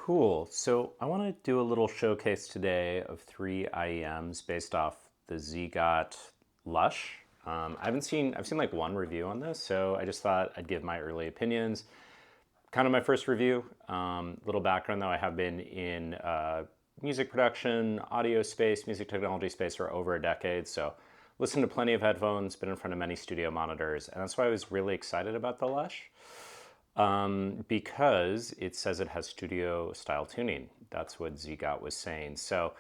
Cool. So I want to do a little showcase today of three IEMs based off the ZiiGaat Lush. I've seen like one review on this, so I just thought I'd give my early opinions. Kind of my first review. Little background though, I have been in music production, audio space, music technology space for over a decade. So listened to plenty of headphones, been in front of many studio monitors, and that's why I was really excited about the Lush because it says it has studio style tuning. That's what ZiiGaat was saying. So,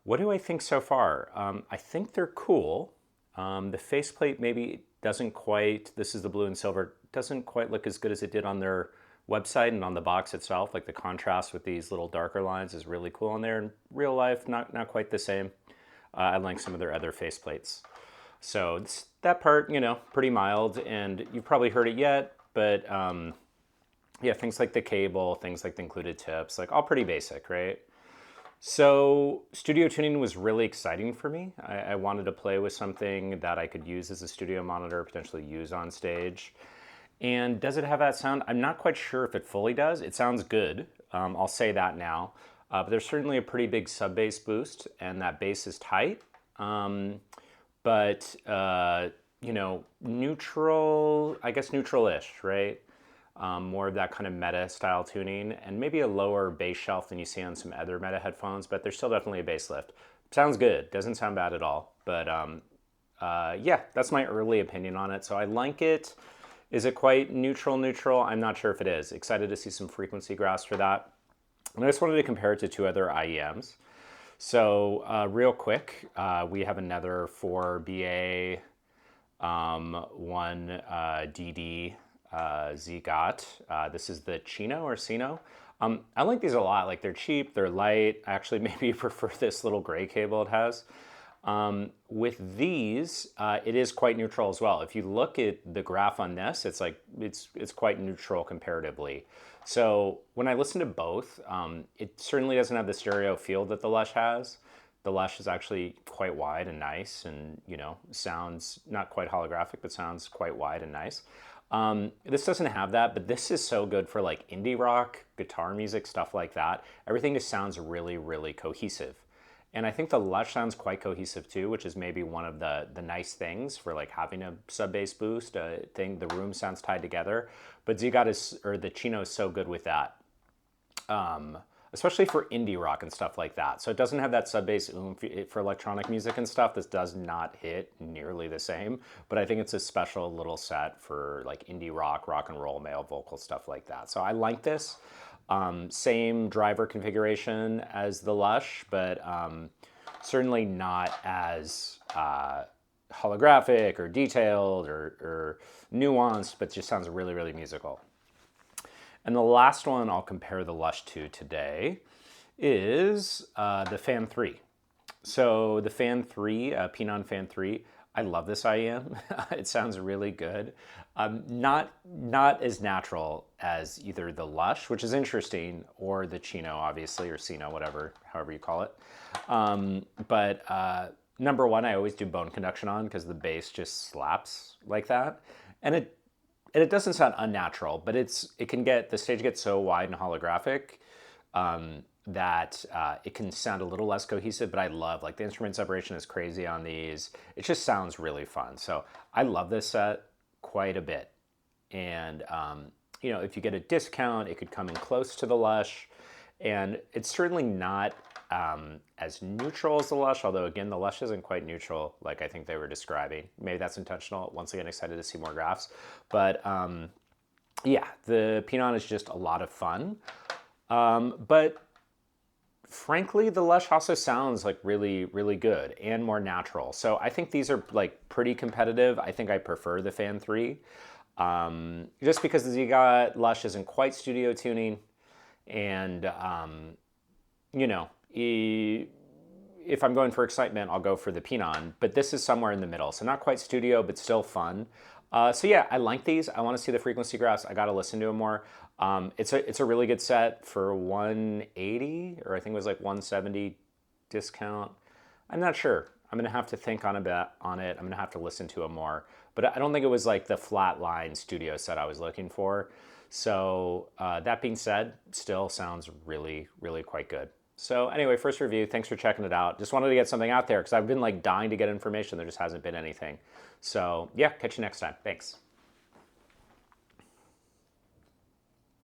what do I think so far? I think they're cool. The faceplate maybe doesn't quite, this is the blue and silver, doesn't quite look as good as it did on their website and on the box itself. Like the contrast with these little darker lines is really cool on there. In real life, not quite the same. I like some of their other faceplates. So that part, pretty mild, and you've probably heard it yet, but yeah, things like the cable, things like the included tips, like all pretty basic, right? So studio tuning was really exciting for me. I wanted to play with something that I could use as a studio monitor, potentially use on stage. And does it have that sound? I'm not quite sure if it fully does. It sounds good. I'll say that now. But there's certainly a pretty big sub bass boost, and that bass is tight. But neutral, I guess neutral-ish, right? More of that kind of meta style tuning, and maybe a lower bass shelf than you see on some other meta headphones, but there's still definitely a bass lift. Sounds good, doesn't sound bad at all, but yeah, that's my early opinion on it. So I like it. Is it quite neutral? I'm not sure if it is. Excited to see some frequency graphs for that. And I just wanted to compare it to two other IEMs. So real quick, we have another 4BA, one DD, ZiiGaat. This is the Cinno or Cinno. I like these a lot. Like they're cheap, they're light. Actually, maybe you prefer this little gray cable it has. With these, it is quite neutral as well. If you look at the graph on this, it's like it's quite neutral comparatively. So when I listen to both, it certainly doesn't have the stereo feel that the Lush has. The Lush is actually quite wide and nice, and sounds not quite holographic, but sounds quite wide and nice. This doesn't have that, but this is so good for like indie rock, guitar music, stuff like that. Everything just sounds really, really cohesive. And I think the Lush sounds quite cohesive too, which is maybe one of the nice things for like having a sub bass boost thing. The room sounds tied together, but the Cinno is so good with that, especially for indie rock and stuff like that. So it doesn't have that sub bass oomph for electronic music and stuff. This does not hit nearly the same, but I think it's a special little set for like indie rock, rock and roll, male vocal stuff like that. So I like this. Same driver configuration as the Lush, but certainly not as holographic or detailed or nuanced, but just sounds really, really musical. And the last one I'll compare the Lush to today is the Fan 3. So the Fan 3, Penon Fan 3, I love this IEM. It sounds really good. Not as natural as either the Lush, which is interesting, or the Cinno, obviously, or Cinno, however you call it. But number one, I always do bone conduction on because the bass just slaps like that, and it doesn't sound unnatural, but the stage gets so wide and holographic that it can sound a little less cohesive, but I love, like the instrument separation is crazy on these. It just sounds really fun. So I love this set quite a bit. And, if you get a discount, it could come in close to the Lush. And it's certainly not as neutral as the Lush, although again, the Lush isn't quite neutral like I think they were describing. Maybe that's intentional. Once again, excited to see more graphs. But yeah, the Penon is just a lot of fun. But frankly, the Lush also sounds like really, really good and more natural. So I think these are like pretty competitive. I think I prefer the Fan 3. Just because the ZiiGaat Lush isn't quite studio tuning. And, if I'm going for excitement, I'll go for the Penon. But this is somewhere in the middle. So not quite studio, but still fun. So yeah, I like these. I want to see the frequency graphs. I got to listen to them more. It's a really good set for 180, or I think it was like 170 discount. I'm not sure. I'm gonna have to think on it. I'm gonna have to listen to it more. But I don't think it was like the flat line studio set I was looking for. So that being said, still sounds really, really quite good. So anyway, first review, thanks for checking it out. Just wanted to get something out there because I've been like dying to get information. There just hasn't been anything. So yeah, catch you next time. Thanks.